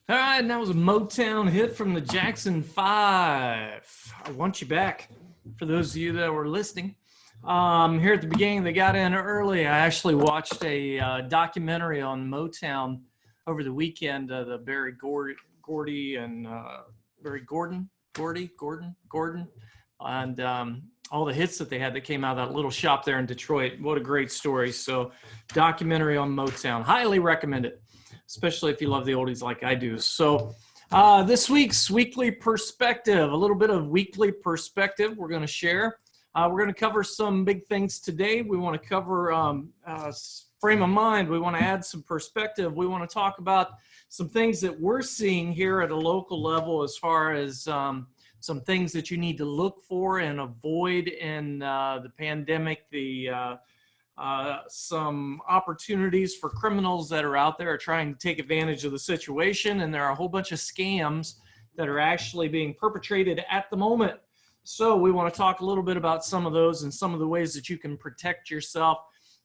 All right, and that was a Motown hit from the Jackson 5. I Want You Back, for those of you that were listening. Here at the beginning, they got in early. I actually watched a documentary on Motown over the weekend, the Barry Gordy and Barry Gordon, and all the hits that they had that came out of that little shop there in Detroit. What a great story. So documentary on Motown. Highly recommend it, especially if you love the oldies like I do. So this week's weekly perspective, a little bit of weekly perspective we're going to share. We're going to cover some big things today. We want to cover frame of mind. We want to add some perspective. We want to talk about some things that we're seeing here at a local level as far as some things that you need to look for and avoid in the pandemic, some opportunities for criminals that are out there trying to take advantage of the situation. And there are a whole bunch of scams that are actually being perpetrated at the moment. So we want to talk a little bit about some of those and some of the ways that you can protect yourself,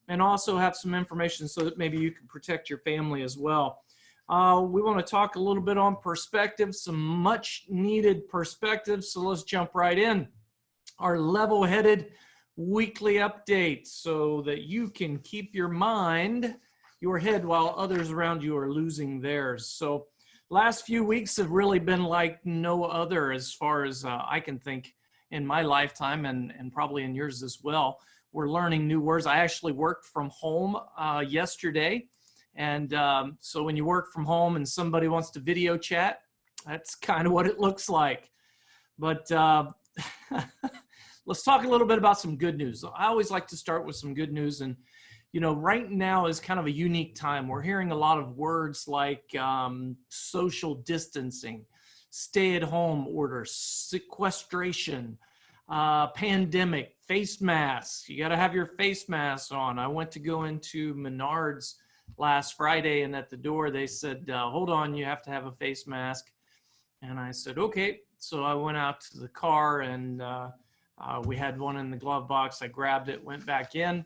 and also have some information so that maybe you can protect your family as well. We want to talk a little bit on perspective, some much needed perspective. So let's jump right in. Our level-headed weekly update so that you can keep your mind, your head, while others around you are losing theirs. So last few weeks have really been like no other as far as I can think in my lifetime, and probably in yours as well. We're learning new words. I actually worked from home yesterday. And so when you work from home and somebody wants to video chat, that's kind of what it looks like. But let's talk a little bit about some good news. I always like to start with some good news. And, you know, right now is kind of a unique time. We're hearing a lot of words like social distancing, stay-at-home orders, sequestration, pandemic, face masks. You got to have your face mask on. I went to go into Menards last Friday, and at the door they said, hold on, you have to have a face mask. And I said, okay. So I went out to the car, and we had one in the glove box. I grabbed it, went back in.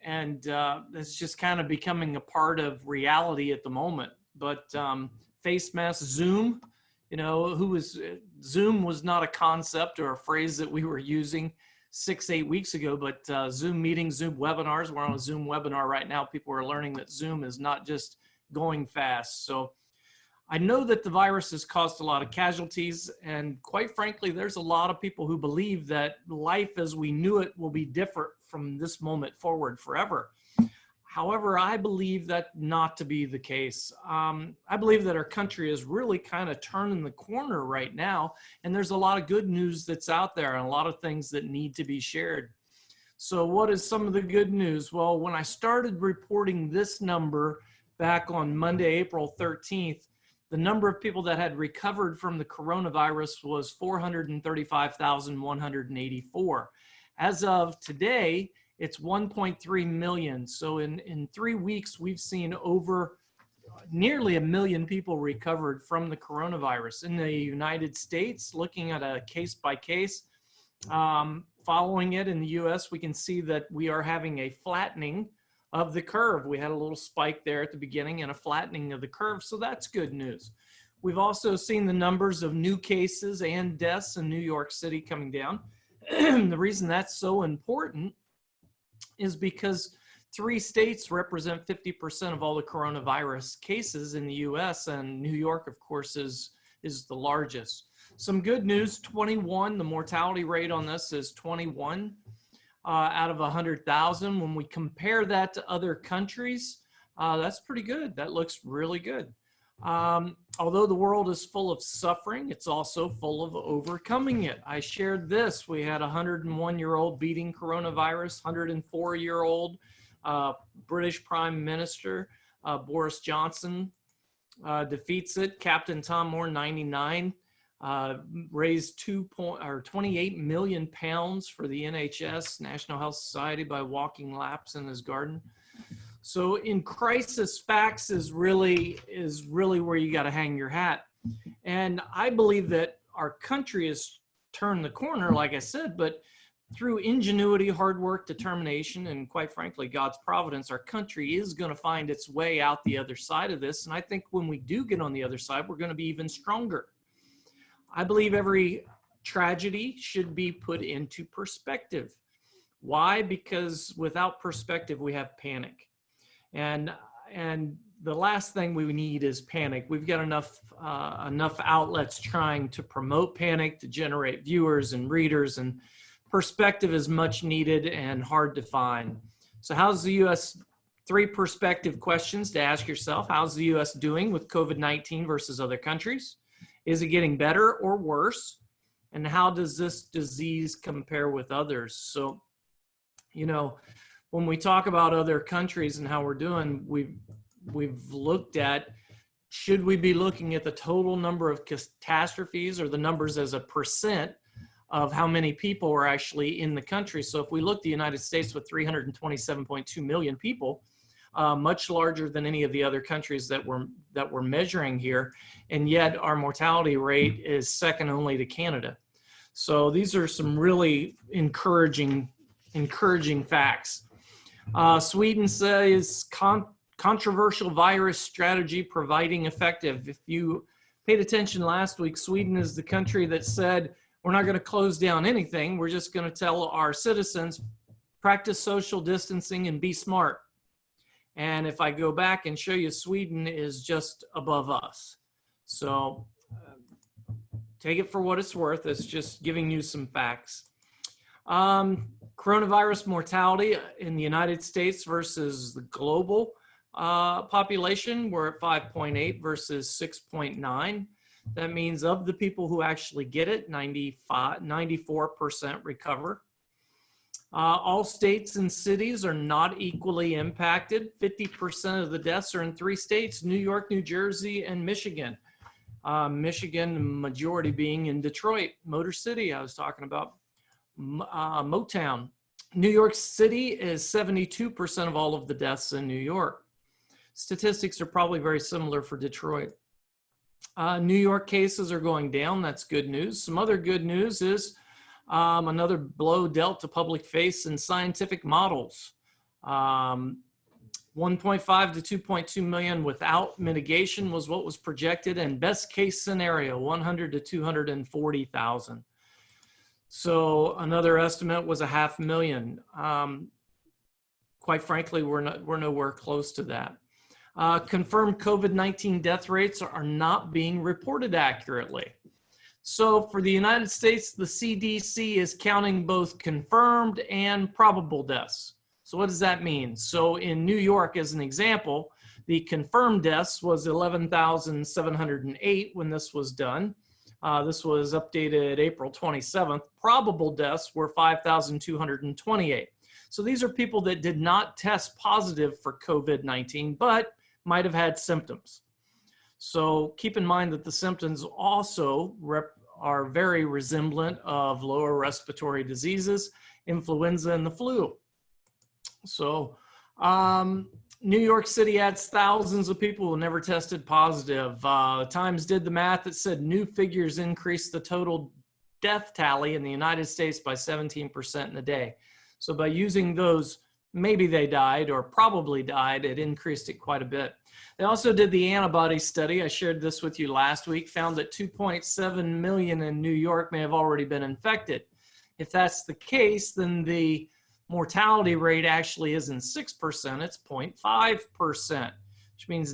It's just kind of becoming a part of reality at the moment. But face mask, Zoom, you know, Zoom was not a concept or a phrase that we were using 6-8 weeks ago, but Zoom meetings, Zoom webinars, we're on a Zoom webinar right now. People are learning that Zoom is not just going fast. So I know that the virus has caused a lot of casualties, and quite frankly, there's a lot of people who believe that life as we knew it will be different from this moment forward forever. However, I believe that not to be the case. I believe that our country is really kind of turning the corner right now, and there's a lot of good news that's out there and a lot of things that need to be shared. So what is some of the good news? Well, when I started reporting this number back on Monday, April 13th, the number of people that had recovered from the coronavirus was 435,184. As of today, it's 1.3 million. So in 3 weeks, we've seen over nearly 1 million people recovered from the coronavirus. In the United States, looking at a case by case, following it in the US, we can see that we are having a flattening of the curve. We had a little spike there at the beginning and a flattening of the curve, so that's good news. We've also seen the numbers of new cases and deaths in New York City coming down. The reason that's so important is because 3 states represent 50% of all the coronavirus cases in the US, and New York, of course, is the largest. Some good news, 21, the mortality rate on this is 21 out of 100,000. When we compare that to other countries, that's pretty good. That looks really good. Although the world is full of suffering, it's also full of overcoming it. I shared this. We had a 101-year-old beating coronavirus, 104-year-old British Prime Minister Boris Johnson defeats it. Captain Tom Moore, 99, raised 28 million pounds for the NHS, National Health Society, by walking laps in his garden. So in crisis, facts is really where you got to hang your hat. And I believe that our country is turn the corner, like I said, but through ingenuity, hard work, determination, and quite frankly, God's providence, our country is going to find its way out the other side of this. And I think when we do get on the other side, we're going to be even stronger. I believe every tragedy should be put into perspective. Why? Because without perspective, we have panic. And the last thing we need is panic. We've got enough outlets trying to promote panic, to generate viewers and readers, and perspective is much needed and hard to find. So how's the U.S., 3 perspective questions to ask yourself. How's the U.S. doing with COVID-19 versus other countries? Is it getting better or worse? And how does this disease compare with others? So, you know, when we talk about other countries and how we're doing, we've looked at, should we be looking at the total number of catastrophes or the numbers as a percent of how many people are actually in the country? So if we look at the United States with 327.2 million people, much larger than any of the other countries that we're measuring here, and yet our mortality rate is second only to Canada. So these are some really encouraging facts. Sweden says controversial virus strategy providing effective. If you paid attention last week, Sweden is the country that said, we're not going to close down anything. We're just going to tell our citizens, practice social distancing and be smart. And if I go back and show you, Sweden is just above us. So take it for what it's worth. It's just giving you some facts. Coronavirus mortality in the United States versus the global population, we're at 5.8 versus 6.9. That means of the people who actually get it, 94% recover. All states and cities are not equally impacted. 50% of the deaths are in 3 states, New York, New Jersey, and Michigan. Michigan, the majority being in Detroit, Motor City, I was talking about. Motown. New York City is 72% of all of the deaths in New York. Statistics are probably very similar for Detroit. New York cases are going down. That's good news. Some other good news is another blow dealt to public face and scientific models. 1.5 to 2.2 million without mitigation was what was projected, and best case scenario, 100 to 240,000. So another estimate was 500,000. Quite frankly, we're nowhere close to that. Confirmed COVID-19 death rates are not being reported accurately. So for the United States, the CDC is counting both confirmed and probable deaths. So what does that mean? So in New York, as an example, the confirmed deaths was 11,708 when this was done. This was updated April 27th. Probable deaths were 5,228. So these are people that did not test positive for COVID-19, but might have had symptoms. So keep in mind that the symptoms also are very resemblant of lower respiratory diseases, influenza and the flu. So New York City adds thousands of people who never tested positive. Times did the math. It said new figures increased the total death tally in the United States by 17% in a day. So by using those, maybe they died or probably died, it increased it quite a bit. They also did the antibody study. I shared this with you last week, found that 2.7 million in New York may have already been infected. If that's the case, then the mortality rate actually isn't 6%, it's 0.5%, which means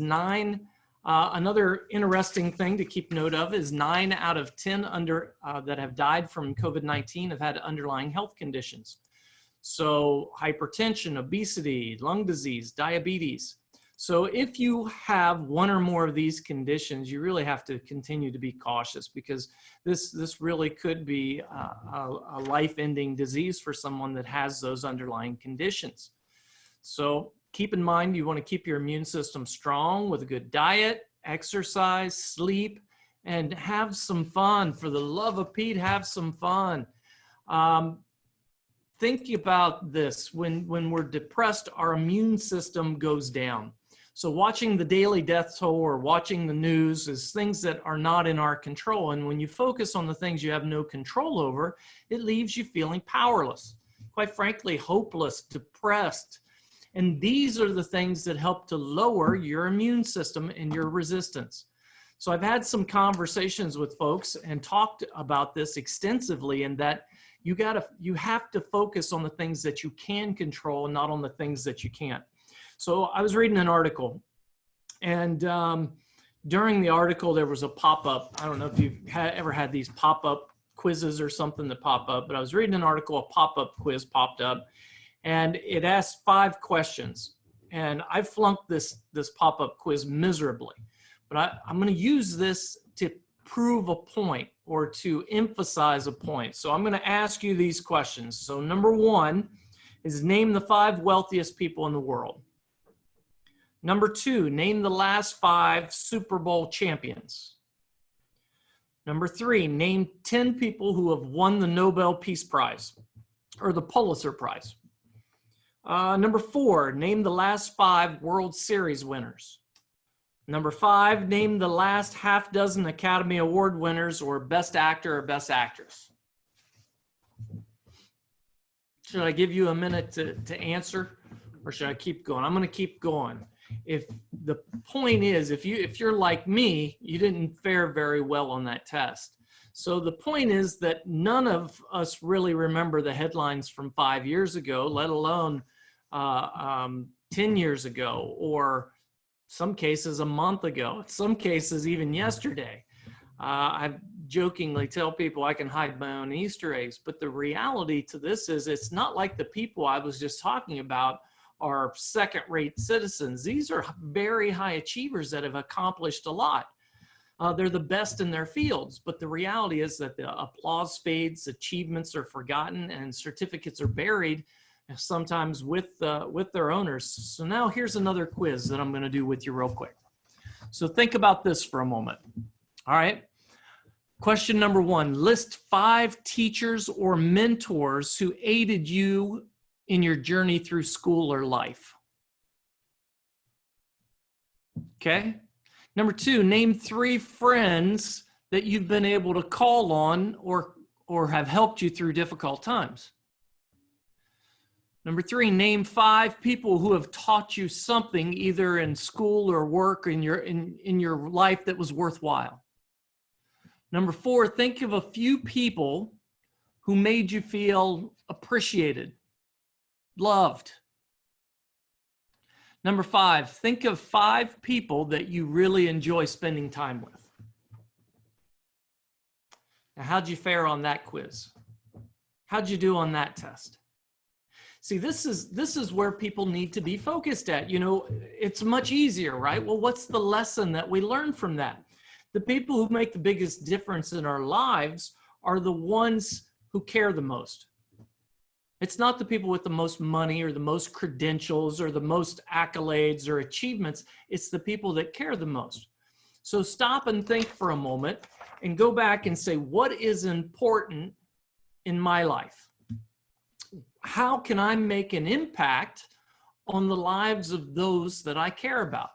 another interesting thing to keep note of is 9 out of 10 that have died from COVID-19 have had underlying health conditions. So hypertension, obesity, lung disease, diabetes. So if you have one or more of these conditions, you really have to continue to be cautious, because this really could be a life-ending disease for someone that has those underlying conditions. So keep in mind, you want to keep your immune system strong with a good diet, exercise, sleep, and have some fun. For the love of Pete, have some fun. Think about this. When we're depressed, our immune system goes down. So watching the daily death toll or watching the news is things that are not in our control. And when you focus on the things you have no control over, it leaves you feeling powerless, quite frankly, hopeless, depressed. And these are the things that help to lower your immune system and your resistance. So I've had some conversations with folks and talked about this extensively, and that you have to focus on the things that you can control and not on the things that you can't. So I was reading an article, and during the article, there was a pop-up. I don't know if you've ever had these pop-up quizzes or something that pop up, but I was reading an article, a pop-up quiz popped up, and it asked 5 questions. And I flunked this pop-up quiz miserably, but I'm going to use this to prove a point or to emphasize a point. So I'm going to ask you these questions. So number 1 is name the 5 wealthiest people in the world. Number 2, name the last 5 Super Bowl champions. Number 3, name 10 people who have won the Nobel Peace Prize or the Pulitzer Prize. Number 4, name the last 5 World Series winners. Number 5, name the last half dozen Academy Award winners or Best Actor or Best Actress. Should I give you a minute to answer, or should I keep going? I'm going to keep going. If the point is, if you're like me, you didn't fare very well on that test. So the point is that none of us really remember the headlines from 5 years ago, let alone 10 years ago, or some cases a month ago, some cases even yesterday. I jokingly tell people I can hide my own Easter eggs, but the reality to this is it's not like the people I was just talking about are second-rate citizens. These are very high achievers that have accomplished a lot. They're the best in their fields, but the reality is that the applause fades, achievements are forgotten, and certificates are buried, sometimes with their owners. So now here's another quiz that I'm going to do with you real quick. So think about this for a moment. All right. Question number 1, list 5 teachers or mentors who aided you in your journey through school or life. Okay. Number 2, name 3 friends that you've been able to call on or have helped you through difficult times. Number 3, name 5 people who have taught you something either in school or work in your life that was worthwhile. Number 4, think of a few people who made you feel appreciated, loved. Number 5, think of 5 people that you really enjoy spending time with. Now, how'd you fare on that quiz? How'd you do on that test? See, this is where people need to be focused at. You know, it's much easier, right? Well, what's the lesson that we learn from that? The people who make the biggest difference in our lives are the ones who care the most. It's not the people with the most money or the most credentials or the most accolades or achievements. It's the people that care the most. So stop and think for a moment and go back and say, what is important in my life? How can I make an impact on the lives of those that I care about?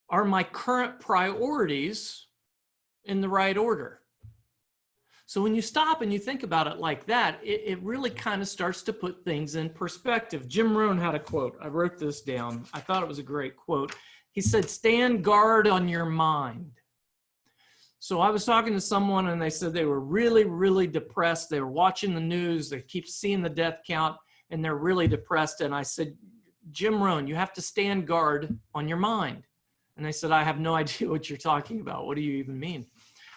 Are my current priorities in the right order? So when you stop and you think about it like that, it really kind of starts to put things in perspective. Jim Rohn had a quote. I wrote this down. I thought it was a great quote. He said, stand guard on your mind. So I was talking to someone and they said they were really, really depressed. They were watching the news. They keep seeing the death count and they're really depressed. And I said, Jim Rohn, you have to stand guard on your mind. And they said, I have no idea what you're talking about. What do you even mean?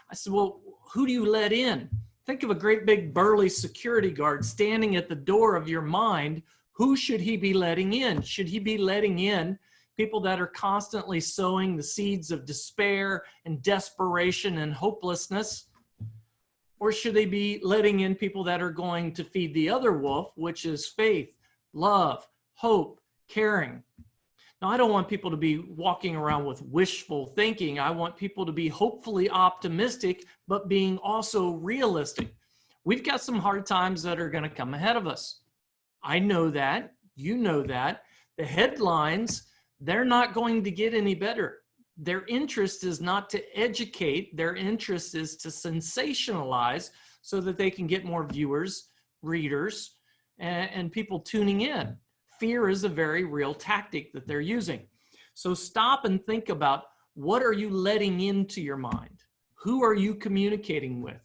I said, well, who do you let in? Think of a great big burly security guard standing at the door of your mind. Who should he be letting in? Should he be letting in people that are constantly sowing the seeds of despair and desperation and hopelessness? Or should they be letting in people that are going to feed the other wolf, which is faith, love, hope, caring? Now, I don't want people to be walking around with wishful thinking. I want people to be hopefully optimistic, but being also realistic. We've got some hard times that are going to come ahead of us. I know that. You know that. The headlines, they're not going to get any better. Their interest is not to educate. Their interest is to sensationalize so that they can get more viewers, readers, and people tuning in. Fear is a very real tactic that they're using. So stop and think about, what are you letting into your mind? Who are you communicating with?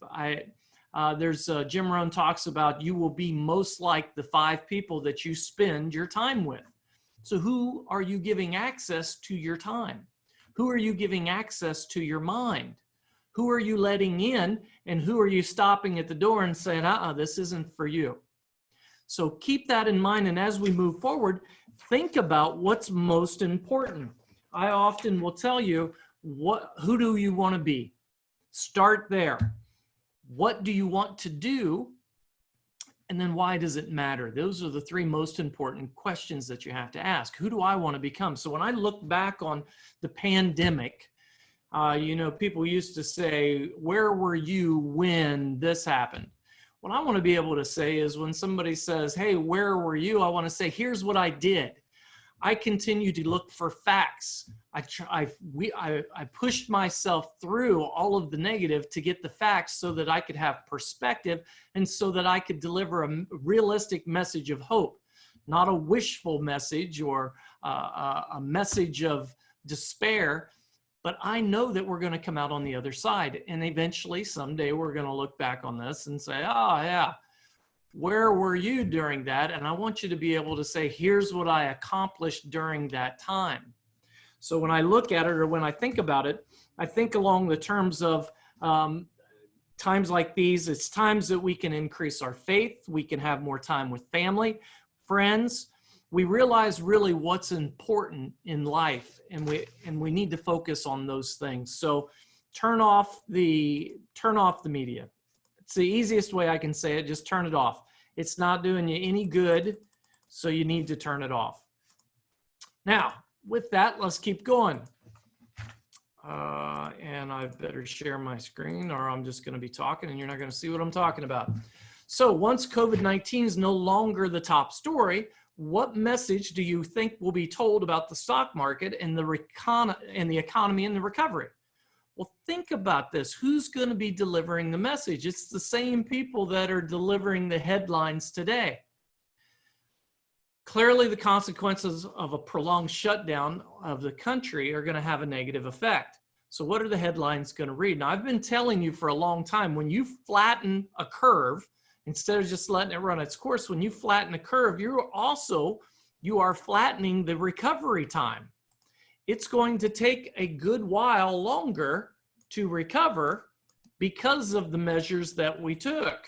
Jim Rohn talks about, you will be most like the 5 people that you spend your time with. So who are you giving access to your time? Who are you giving access to your mind? Who are you letting in, and who are you stopping at the door and saying, this isn't for you? So keep that in mind, and as we move forward, think about what's most important. I often will tell you, who do you want to be? Start there. What do you want to do? And then why does it matter? Those are the 3 most important questions that you have to ask. Who do I want to become? So when I look back on the pandemic, people used to say, where were you when this happened? What I want to be able to say is, when somebody says, hey, where were you? I want to say, here's what I did. I continue to look for facts. I pushed myself through all of the negative to get the facts so that I could have perspective, and so that I could deliver a realistic message of hope, not a wishful message or a message of despair. But I know that we're going to come out on the other side, and eventually someday we're going to look back on this and say, oh yeah, where were you during that? And I want you to be able to say, here's what I accomplished during that time. So when I look at it, or when I think about it, I think along the terms of times like these. It's times that we can increase our faith. We can have more time with family, friends. We realize really what's important in life, and we need to focus on those things. So turn off the media. It's the easiest way I can say it. Just turn it off. It's not doing you any good, so you need to turn it off. Now, with that, let's keep going. And I better share my screen, or I'm just going to be talking and you're not going to see what I'm talking about. So once COVID-19 is no longer the top story, what message do you think will be told about the stock market and the economy and the recovery? Well, think about this. Who's going to be delivering the message? It's the same people that are delivering the headlines today. Clearly, the consequences of a prolonged shutdown of the country are going to have a negative effect. So what are the headlines going to read? Now, I've been telling you for a long time, when you flatten a curve, instead of just letting it run its course, when you flatten a curve, you are flattening the recovery time. It's going to take a good while longer to recover because of the measures that we took.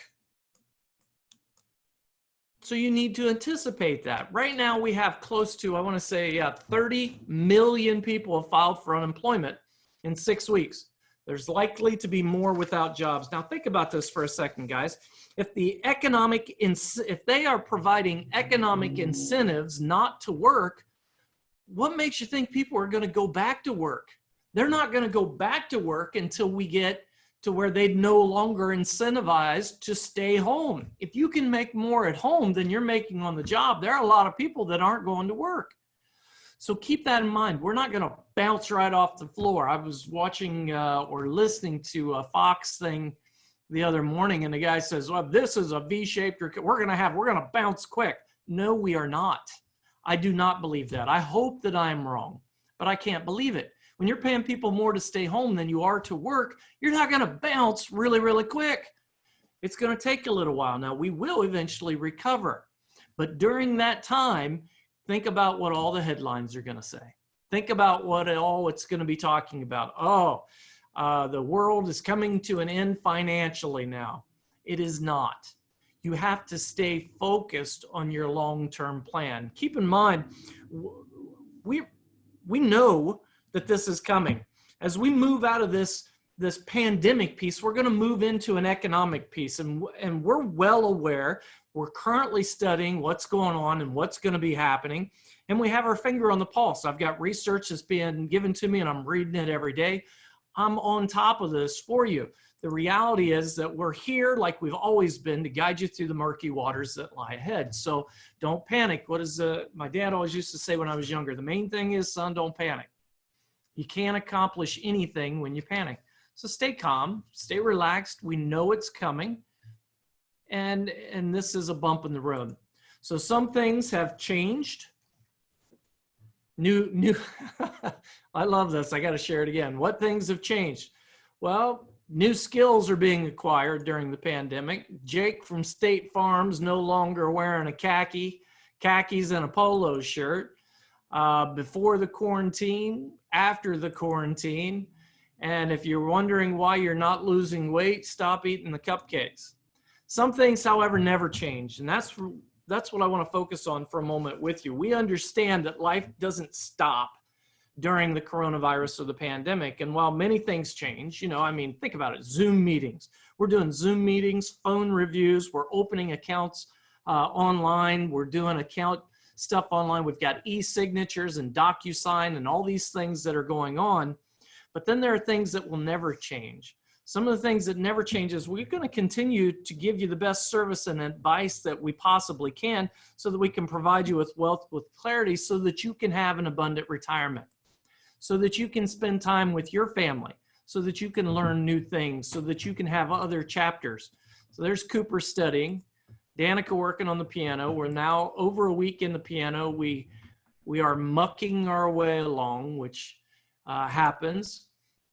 So you need to anticipate that. Right now we have close to, I want to say, 30 million people have filed for unemployment in 6 weeks. There's likely to be more without jobs. Now think about this for a second, guys. If they are providing economic incentives not to work, what makes you think people are going to go back to work? They're not going to go back to work until we get to where they no longer incentivized to stay home. If you can make more at home than you're making on the job, there are a lot of people that aren't going to work. So keep that in mind. We're not going to bounce right off the floor. I was watching or listening to a Fox thing the other morning, and the guy says, well, this is a V-shaped, we're going to bounce quick. No, we are not. I do not believe that. I hope that I'm wrong, but I can't believe it. When you're paying people more to stay home than you are to work, you're not going to bounce really, really quick. It's going to take a little while. Now, we will eventually recover. But during that time, think about what all the headlines are going to say. Think about what all it's going to be talking about. The world is coming to an end financially now. It is not. You have to stay focused on your long-term plan. Keep in mind, we know that this is coming. As we move out of this pandemic piece, we're going to move into an economic piece, and we're well aware. We're currently studying what's going on and what's going to be happening, and we have our finger on the pulse. I've got research that's being given to me, and I'm reading it every day. I'm on top of this for you. The reality is that we're here like we've always been to guide you through the murky waters that lie ahead. So don't panic. What is my dad always used to say when I was younger? The main thing is, son, don't panic. You can't accomplish anything when you panic. So stay calm, stay relaxed. We know it's coming. And this is a bump in the road. So some things have changed. New, I love this. I got to share it again. What things have changed? Well, new skills are being acquired during the pandemic. Jake from State Farm's no longer wearing a khakis and a polo shirt. Before the quarantine, after the quarantine. And if you're wondering why you're not losing weight, stop eating the cupcakes. Some things, however, never change. And that's what I want to focus on for a moment with you. We understand that life doesn't stop during the coronavirus or the pandemic. And while many things change, think about it, Zoom meetings. We're doing Zoom meetings, phone reviews. We're opening accounts online. We're doing account stuff online. We've got e-signatures and DocuSign and all these things that are going on. But then there are things that will never change. Some of the things that never change is we're going to continue to give you the best service and advice that we possibly can so that we can provide you with wealth with clarity so that you can have an abundant retirement, so that you can spend time with your family, so that you can learn new things, so that you can have other chapters. So there's Cooper studying, Danica working on the piano. We're now over a week in the piano. We are mucking our way along, which happens.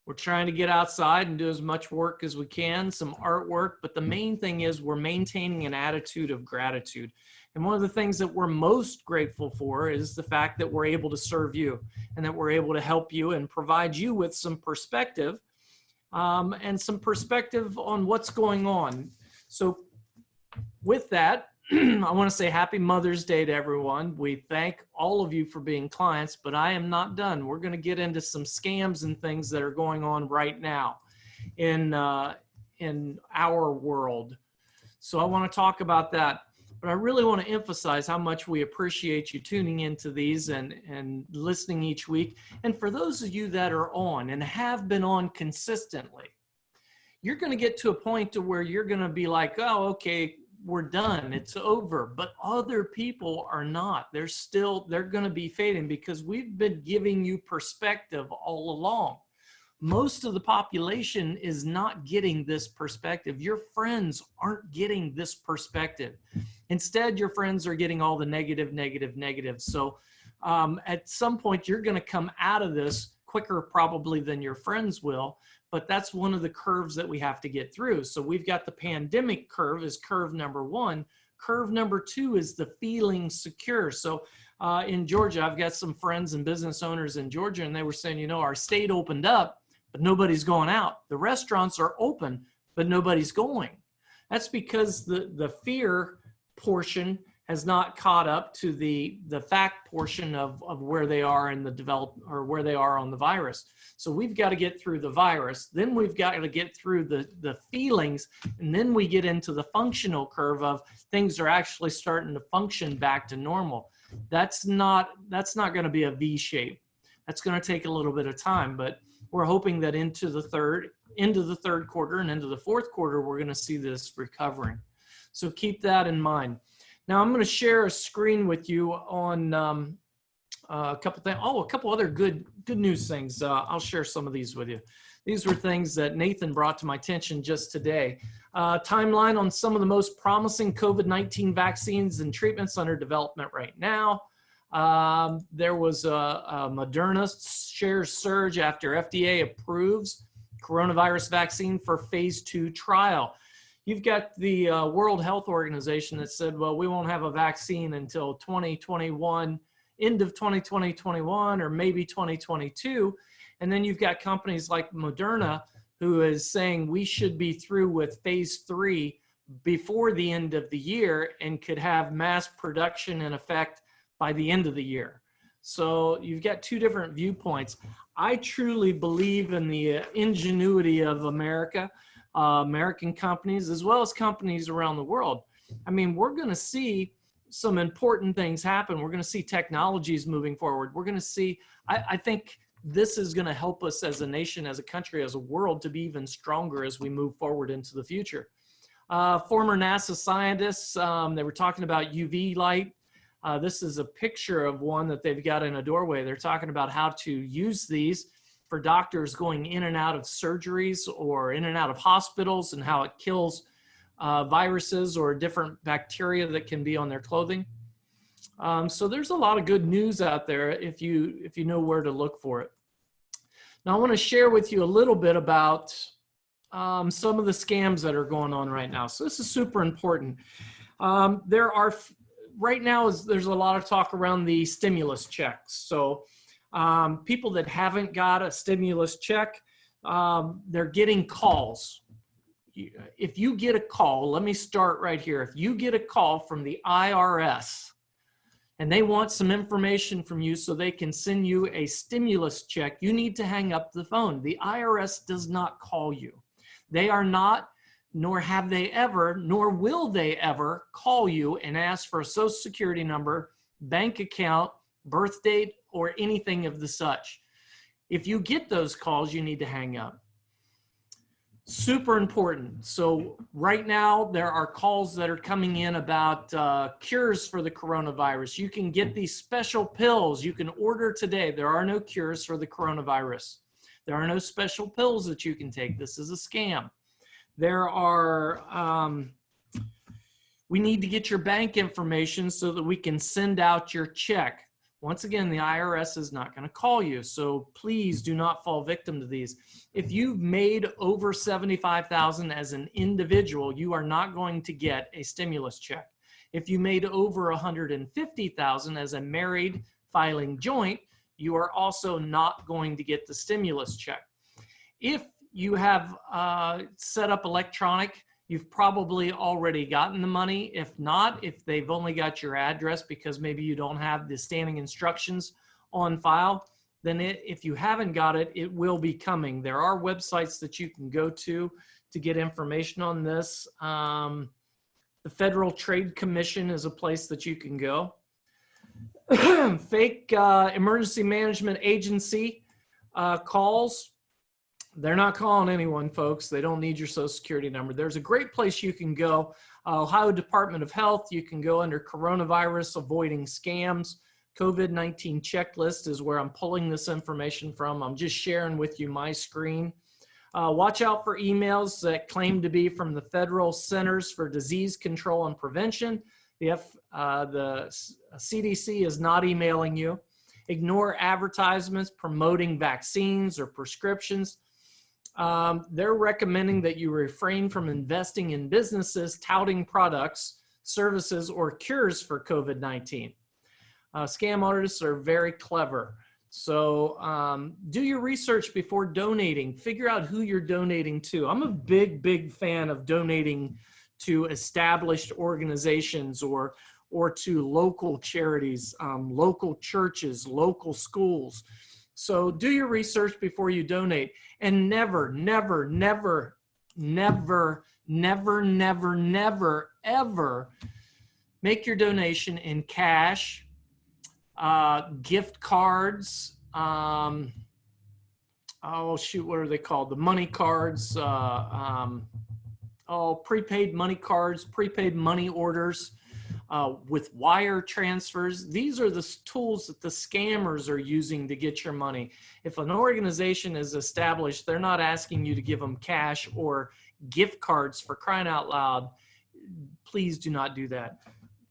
We're trying to get outside and do as much work as we can, some artwork, but the main thing is we're maintaining an attitude of gratitude. And one of the things that we're most grateful for is the fact that we're able to serve you and that we're able to help you and provide you with some perspective and some perspective on what's going on. So with that, I want to say happy Mother's Day to everyone. We thank all of you for being clients, but I am not done. We're going to get into some scams and things that are going on right now in our world. So I want to talk about that, but I really want to emphasize how much we appreciate you tuning into these and listening each week. And for those of you that are on and have been on consistently, you're going to get to a point to where you're going to be like, oh, okay, we're done, it's over. But other people are not. They're going to be fading because we've been giving you perspective all along. Most of the population is not getting this perspective. Your friends aren't getting this perspective. Instead, your friends are getting all the negative. So at some point, you're going to come out of this quicker probably than your friends will. But that's one of the curves that we have to get through. So we've got the pandemic curve is curve number one. Curve number two is the feeling secure. So in Georgia, I've got some friends and business owners in Georgia, and they were saying, our state opened up, but nobody's going out. The restaurants are open, but nobody's going. That's because the fear portion has not caught up to the fact portion of where they are in where they are on the virus. So we've got to get through the virus, then we've got to get through the feelings, and then we get into the functional curve of things are actually starting to function back to normal. That's not going to be a V shape. That's going to take a little bit of time, but we're hoping that into the third quarter and into the fourth quarter, we're going to see this recovering. So keep that in mind. Now I'm going to share a screen with you on a couple things. Oh, a couple other good news things. I'll share some of these with you. These were things that Nathan brought to my attention just today. Timeline on some of the most promising COVID-19 vaccines and treatments under development right now. There was a Moderna shares surge after FDA approves coronavirus vaccine for phase 2 trial. You've got the World Health Organization that said, well, we won't have a vaccine until 2021, end of 2021, or maybe 2022. And then you've got companies like Moderna who is saying we should be through with phase 3 before the end of the year and could have mass production in effect by the end of the year. So you've got two different viewpoints. I truly believe in the ingenuity of America. American companies, as well as companies around the world. I mean, we're going to see some important things happen. We're going to see technologies moving forward. We're going to see, I think this is going to help us as a nation, as a country, as a world to be even stronger as we move forward into the future. Former NASA scientists, they were talking about UV light. This is a picture of one that they've got in a doorway. They're talking about how to use these for doctors going in and out of surgeries or in and out of hospitals, and how it kills viruses or different bacteria that can be on their clothing. So there's a lot of good news out there if you know where to look for it. Now I want to share with you a little bit about some of the scams that are going on right now. So this is super important. There are right now there's a lot of talk around the stimulus checks. So people that haven't got a stimulus check, they're getting calls. If you get a call, let me start right here. If you get a call from the IRS and they want some information from you so they can send you a stimulus check, you need to hang up the phone. The IRS does not call you. They are not, nor have they ever, nor will they ever call you and ask for a social security number, bank account, birth date, or anything of the such. If you get those calls, you need to hang up. Super important. So right now there are calls that are coming in about cures for the coronavirus. You can get these special pills you can order today. There are no cures for the coronavirus. There are no special pills that you can take. This is a scam. There are, we need to get your bank information so that we can send out your check. Once again, the IRS is not going to call you, so please do not fall victim to these. If you've made over $75,000 as an individual, you are not going to get a stimulus check. If you made over $150,000 as a married filing joint, you are also not going to get the stimulus check. If you have set up electronic, you've probably already gotten the money. If not, if they've only got your address because maybe you don't have the standing instructions on file, then if you haven't got it, it will be coming. There are websites that you can go to get information on this. The Federal Trade Commission is a place that you can go. Fake emergency management agency calls. They're not calling anyone, folks. They don't need your social security number. There's a great place you can go. Ohio Department of Health, you can go under coronavirus avoiding scams. COVID-19 checklist is where I'm pulling this information from. I'm just sharing with you my screen. Watch out for emails that claim to be from the Federal Centers for Disease Control and Prevention. The CDC is not emailing you. Ignore advertisements promoting vaccines or prescriptions. They're recommending that you refrain from investing in businesses touting products, services, or cures for COVID-19. Scam artists are very clever. So do your research before donating. Figure out who you're donating to. I'm a big fan of donating to established organizations or to local charities, local churches, local schools. So do your research before you donate, and never, ever make your donation in cash, gift cards, oh shoot, what are they called? The money cards, prepaid money cards, prepaid money orders. With wire transfers. These are the tools that the scammers are using to get your money. If an organization is established, they're not asking you to give them cash or gift cards, for crying out loud. Please do not do that.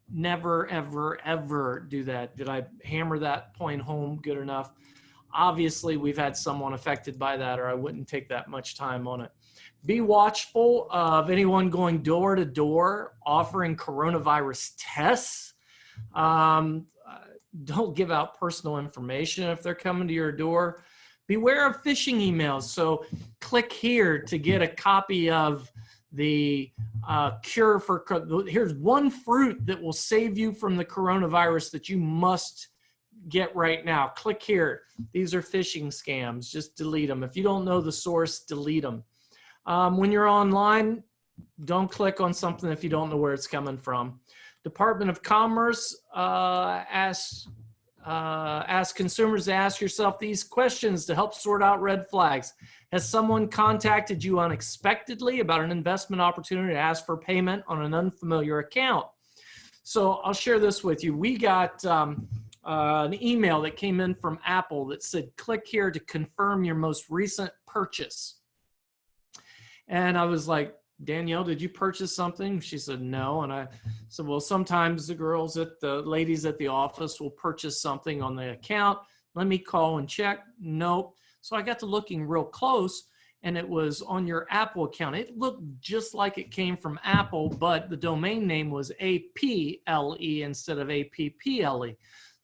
Never, ever do that. Did I hammer that point home good enough? Obviously, we've had someone affected by that, or I wouldn't take that much time on it. Be watchful of anyone going door to door offering coronavirus tests. Don't give out personal information if they're coming to your door. Beware of phishing emails. So click here to get a copy of the cure for, here's one fruit that will save you from the coronavirus that you must get right now. Click here. These are phishing scams. Just delete them. If you don't know the source, delete them. When you're online, don't click on something if you don't know where it's coming from. Department of Commerce asks ask consumers to ask yourself these questions to help sort out red flags. Has someone contacted you unexpectedly about an investment opportunity to ask for payment on an unfamiliar account? So I'll share this with you. We got an email that came in from Apple that said, click here to confirm your most recent purchase. And I was like, Danielle, did you purchase something? She said, no. And I said, well, sometimes the ladies at the office will purchase something on the account. Let me call and check. Nope. So I got to looking real close, and it was on your Apple account. It looked just like it came from Apple, but the domain name was APLE instead of APPLE.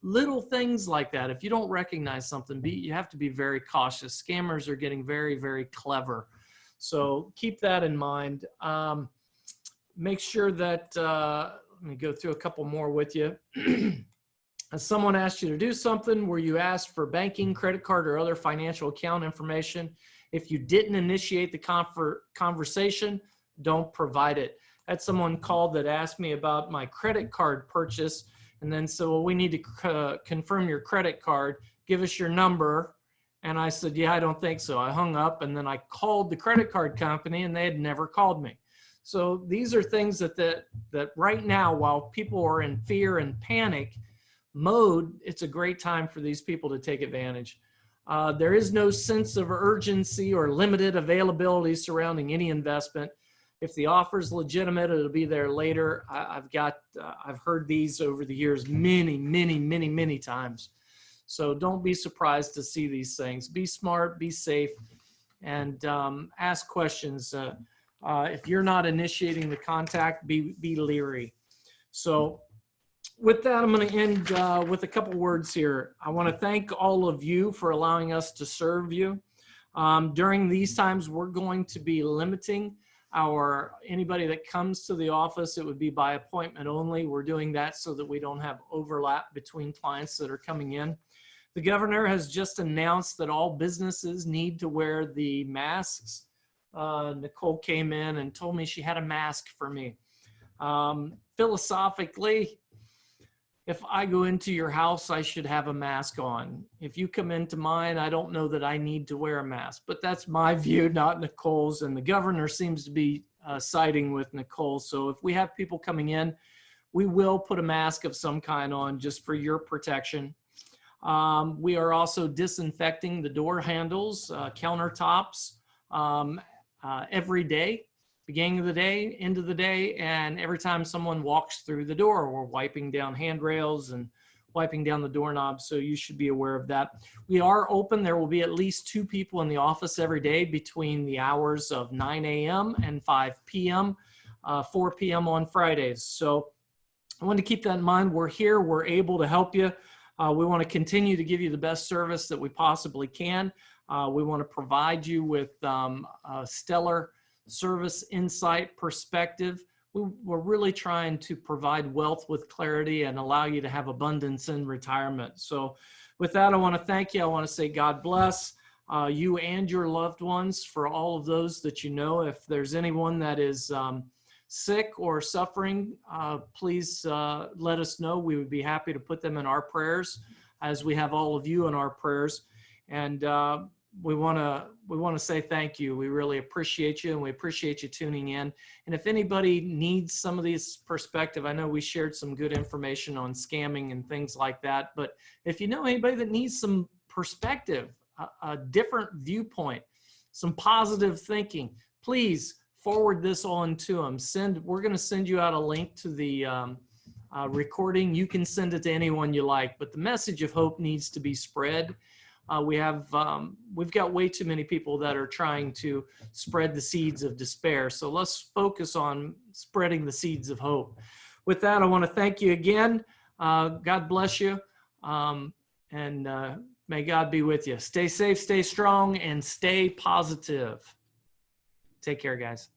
Little things like that. If you don't recognize something, you have to be very cautious. Scammers are getting very, very clever. So keep that in mind. Make sure that, let me go through a couple more with you. As someone asked you to do something where you asked for banking, credit card, or other financial account information, if you didn't initiate the conversation, don't provide it. I had someone called that asked me about my credit card purchase and then said, well, we need to confirm your credit card. Give us your number. And I said, yeah, I don't think so. I hung up, and then I called the credit card company, and they had never called me. So these are things that right now, while people are in fear and panic mode, it's a great time for these people to take advantage. There is no sense of urgency or limited availability surrounding any investment. If the offer is legitimate, it'll be there later. I've heard these over the years many times. So don't be surprised to see these things. Be smart, be safe, and ask questions. If you're not initiating the contact, be leery. So with that, I'm going to end with a couple words here. I want to thank all of you for allowing us to serve you. During these times, we're going to be limiting anybody that comes to the office. It would be by appointment only. We're doing that so that we don't have overlap between clients that are coming in. The governor has just announced that all businesses need to wear the masks. Nicole came in and told me she had a mask for me. Philosophically, if I go into your house, I should have a mask on. If you come into mine, I don't know that I need to wear a mask, but that's my view, not Nicole's. And the governor seems to be siding with Nicole. So if we have people coming in, we will put a mask of some kind on just for your protection. We are also disinfecting the door handles, countertops every day, beginning of the day, end of the day, and every time someone walks through the door, we're wiping down handrails and wiping down the doorknobs, so you should be aware of that. We are open. There will be at least 2 people in the office every day between the hours of 9 a.m. and 5 p.m., 4 p.m. on Fridays. So I want to keep that in mind. We're here. We're able to help you. We want to continue to give you the best service that we possibly can. We want to provide you with stellar service, insight, perspective. We're really trying to provide wealth with clarity and allow you to have abundance in retirement. So with that, I want to thank you. I want to say God bless you and your loved ones, for all of those that you know. If there's anyone that is sick or suffering, please let us know. We would be happy to put them in our prayers, as we have all of you in our prayers. And we want to say thank you. We really appreciate you, and we appreciate you tuning in. And if anybody needs some of this perspective, I know we shared some good information on scamming and things like that, but if you know anybody that needs some perspective, a different viewpoint, some positive thinking, please forward this on to them. We're going to send you out a link to the recording. You can send it to anyone you like, but the message of hope needs to be spread. We've got way too many people that are trying to spread the seeds of despair. So let's focus on spreading the seeds of hope. With that, I want to thank you again. God bless you. And may God be with you. Stay safe, stay strong, and stay positive. Take care, guys.